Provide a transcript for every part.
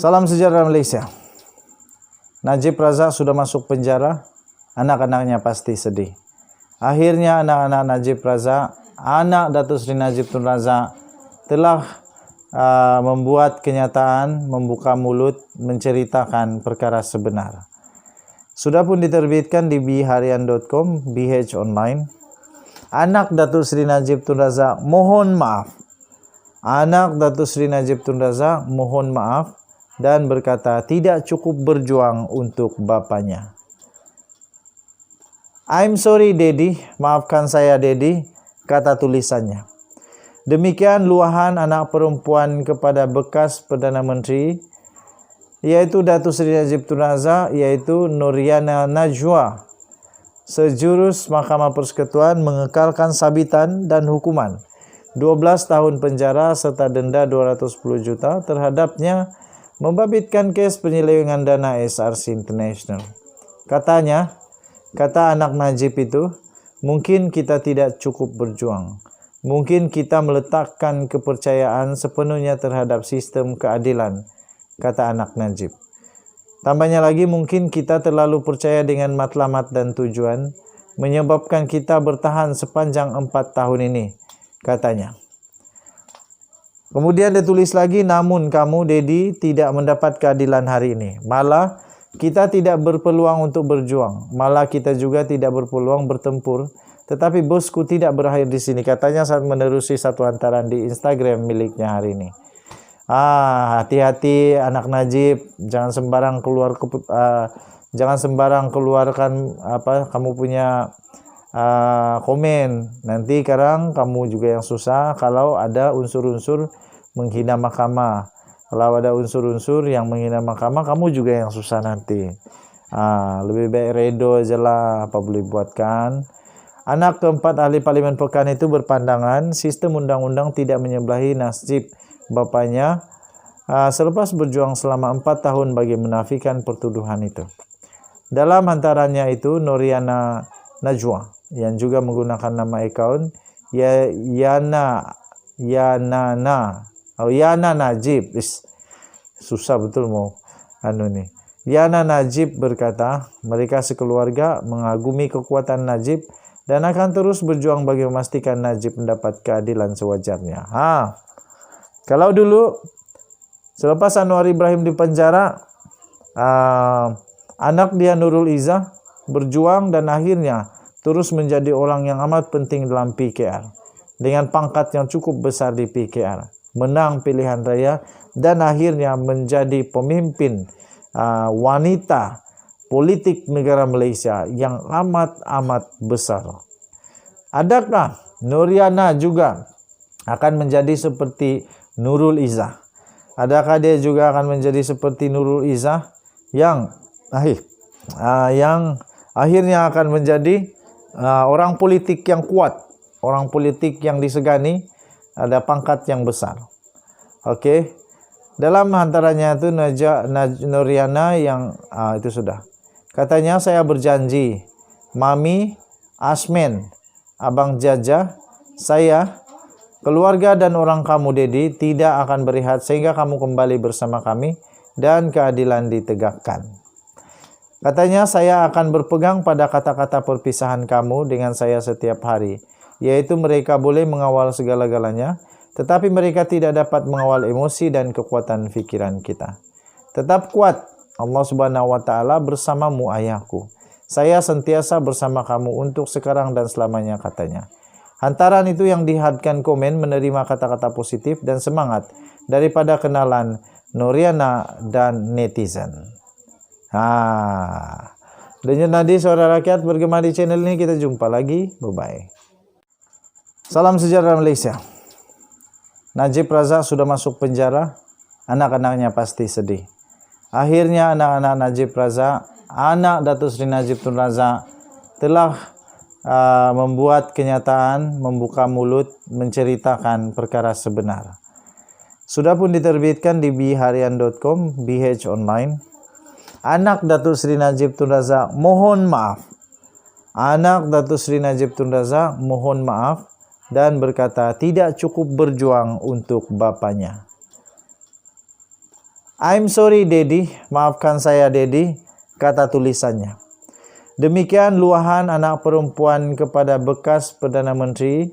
Salam sejarah Malaysia. Najib Razak sudah masuk penjara, anak-anaknya pasti sedih. Akhirnya anak-anak Najib Razak, anak Datuk Seri Najib Tun Razak telah membuat kenyataan, membuka mulut, menceritakan perkara sebenar. Sudah pun diterbitkan di bharian.com, BH Online. Anak Datuk Seri Najib Tun Razak mohon maaf. Anak Datuk Seri Najib Tun Razak mohon maaf dan berkata tidak cukup berjuang untuk bapanya. I'm sorry Daddy, maafkan saya Daddy, kata tulisannya. Demikian luahan anak perempuan kepada bekas Perdana Menteri, yaitu Datuk Seri Najib Tun Razak, yaitu Noriana Najwa. Sejurus Mahkamah Persekutuan mengekalkan sabitan dan hukuman 12 tahun penjara serta denda 210 juta terhadapnya membabitkan kes penyelewengan dana SRC International. Katanya, kata anak Najib itu, mungkin kita tidak cukup berjuang. Mungkin kita meletakkan kepercayaan sepenuhnya terhadap sistem keadilan, kata anak Najib. Tambahnya lagi, mungkin kita terlalu percaya dengan matlamat dan tujuan, menyebabkan kita bertahan sepanjang 4 tahun ini, katanya. Kemudian dia tulis lagi, namun kamu Daddy tidak mendapat keadilan hari ini. Malah kita tidak berpeluang untuk berjuang. Malah kita juga tidak berpeluang bertempur. Tetapi bosku tidak berakhir di sini. Katanya saat menerusi satu hantaran di Instagram miliknya hari ini. Hati-hati anak Najib, jangan sembarang keluarkan kamu punya komen. Nanti sekarang kamu juga yang susah kalau ada unsur-unsur menghina mahkamah. Kalau ada unsur-unsur yang menghina mahkamah, kamu juga yang susah nanti. Lebih baik redo aja lah, apa boleh buatkan. Anak keempat ahli Parlimen Pekan itu berpandangan sistem undang-undang tidak menyebelahi nasib bapaknya selepas berjuang selama 4 tahun bagi menafikan pertuduhan itu. Dalam hantarannya itu, Noriana Najwa yang juga menggunakan nama akaun Yana Najib. Susah betul mau nih. Yana Najib berkata, mereka sekeluarga mengagumi kekuatan Najib dan akan terus berjuang bagi memastikan Najib mendapat keadilan sewajarnya. Kalau dulu selepas Anwar Ibrahim di penjara, anak dia Nurul Izzah berjuang dan akhirnya terus menjadi orang yang amat penting dalam PKR dengan pangkat yang cukup besar di PKR, menang pilihan raya dan akhirnya menjadi pemimpin wanita politik negara Malaysia yang amat besar. Adakah Noriana juga akan menjadi seperti Nurul Izzah? Adakah dia juga akan menjadi seperti Nurul Izzah yang akhirnya akan menjadi orang politik yang kuat, orang politik yang disegani, ada pangkat yang besar. Oke. Dalam hantarannya itu Noriana yang itu sudah. Katanya, saya berjanji, Mami, Asmen, Abang Jaja, saya, keluarga dan orang kamu Daddy tidak akan berehat sehingga kamu kembali bersama kami dan keadilan ditegakkan. Katanya, saya akan berpegang pada kata-kata perpisahan kamu dengan saya setiap hari, yaitu mereka boleh mengawal segala-galanya, tetapi mereka tidak dapat mengawal emosi dan kekuatan fikiran kita. Tetap kuat, Allah Subhanahu wa Ta'ala bersamamu ayahku. Saya sentiasa bersama kamu untuk sekarang dan selamanya, katanya. Hantaran itu yang dihadkan komen menerima kata-kata positif dan semangat daripada kenalan Noriana dan netizen. Dan nanti saudara rakyat bergema di channel ini, kita jumpa lagi. Bye-bye. Salam sejarah Malaysia. Najib Razak sudah masuk penjara, anak-anaknya pasti sedih. Akhirnya anak-anak Najib Razak, anak Datuk Seri Najib Tun Razak telah membuat kenyataan, membuka mulut, menceritakan perkara sebenar. Sudah pun diterbitkan di bharian.com, BH Online. Anak Datuk Seri Najib Tun Razak mohon maaf. Anak Datuk Seri Najib Tun Razak mohon maaf dan berkata tidak cukup berjuang untuk bapanya. I'm sorry Dedi, maafkan saya Dedi, kata tulisannya. Demikian luahan anak perempuan kepada bekas Perdana Menteri,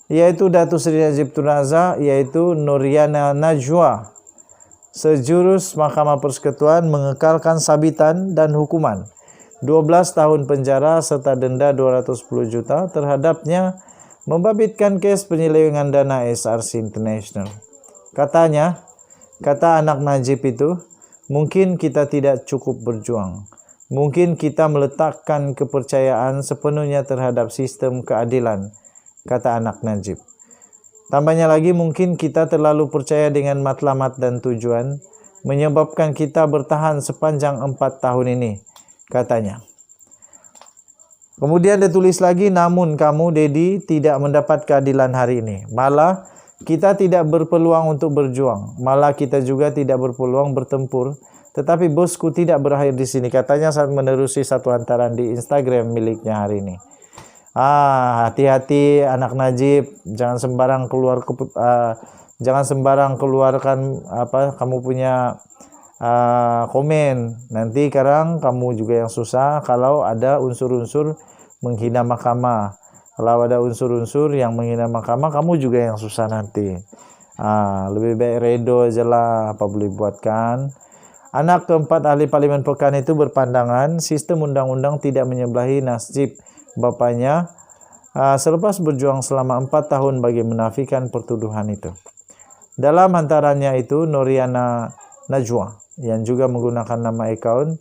yaitu Datuk Seri Najib Tun Razak, yaitu Noriana Najwa, sejurus Mahkamah Persekutuan mengekalkan sabitan dan hukuman 12 tahun penjara serta denda 210 juta terhadapnya membabitkan kes penyelewengan dana SRC International. Katanya, kata anak Najib itu, mungkin kita tidak cukup berjuang. Mungkin kita meletakkan kepercayaan sepenuhnya terhadap sistem keadilan, kata anak Najib. Tambahnya lagi, mungkin kita terlalu percaya dengan matlamat dan tujuan, menyebabkan kita bertahan sepanjang 4 tahun ini, katanya. Kemudian dia tulis lagi, namun kamu Dedi tidak mendapat keadilan hari ini. Malah kita tidak berpeluang untuk berjuang. Malah kita juga tidak berpeluang bertempur. Tetapi bosku tidak berakhir di sini. Katanya saat menerusi satu hantaran di Instagram miliknya hari ini. Hati-hati anak Najib, jangan sembarang keluarkan kamu punya komen. Nanti sekarang kamu juga yang susah kalau ada unsur-unsur menghina mahkamah. Kalau ada unsur-unsur yang menghina mahkamah, kamu juga yang susah nanti. Lebih baik redo aja lah, apa boleh buatkan. Anak keempat ahli Parlimen Pekan itu berpandangan sistem undang-undang tidak menyebelahi nasib bapaknya selepas berjuang selama 4 tahun bagi menafikan pertuduhan itu. Dalam hantarannya itu, Noriana Najwa yang juga menggunakan nama akaun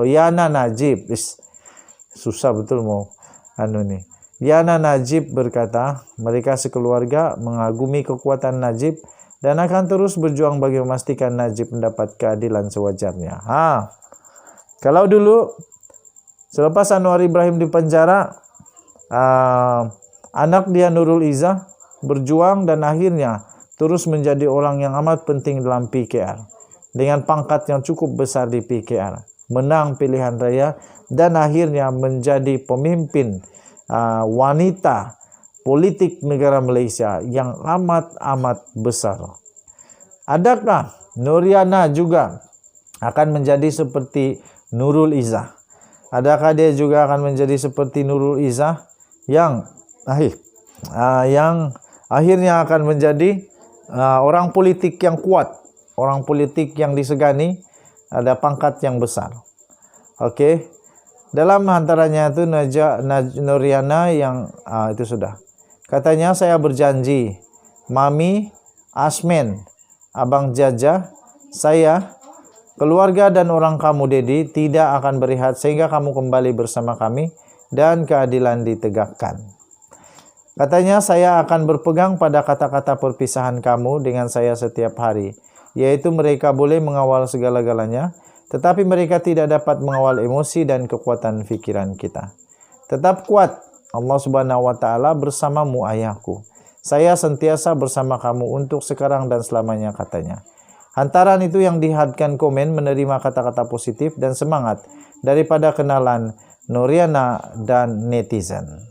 Yana Najib. Susah betul mau nih. Yana Najib berkata, mereka sekeluarga mengagumi kekuatan Najib dan akan terus berjuang bagi memastikan Najib mendapat keadilan sewajarnya. Kalau dulu selepas Anwar Ibrahim di penjara, anak dia Nurul Izzah berjuang dan akhirnya terus menjadi orang yang amat penting dalam PKR. Dengan pangkat yang cukup besar di PKR. Menang pilihan raya dan akhirnya menjadi pemimpin wanita politik negara Malaysia yang amat besar. Adakah Noriana juga akan menjadi seperti Nurul Izzah? Adakah dia juga akan menjadi seperti Nurul Izzah yang akhirnya akan menjadi orang politik yang kuat, orang politik yang disegani, ada pangkat yang besar. Oke. Dalam hantarannya itu Noriana yang itu sudah. Katanya, saya berjanji, Mami, Asmen, Abang Jaja, saya, keluarga dan orang kamu Dedi tidak akan berehat sehingga kamu kembali bersama kami dan keadilan ditegakkan. Katanya, saya akan berpegang pada kata-kata perpisahan kamu dengan saya setiap hari, yaitu mereka boleh mengawal segala-galanya, tetapi mereka tidak dapat mengawal emosi dan kekuatan fikiran kita. Tetap kuat, Allah Subhanahu wa Ta'ala bersamamu ayahku. Saya sentiasa bersama kamu untuk sekarang dan selamanya, katanya. Hantaran itu yang dihadkan komen menerima kata-kata positif dan semangat daripada kenalan Noriana dan netizen.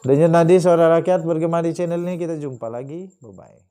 Denyut nadi suara rakyat bergema di channel ini. Kita jumpa lagi. Bye-bye.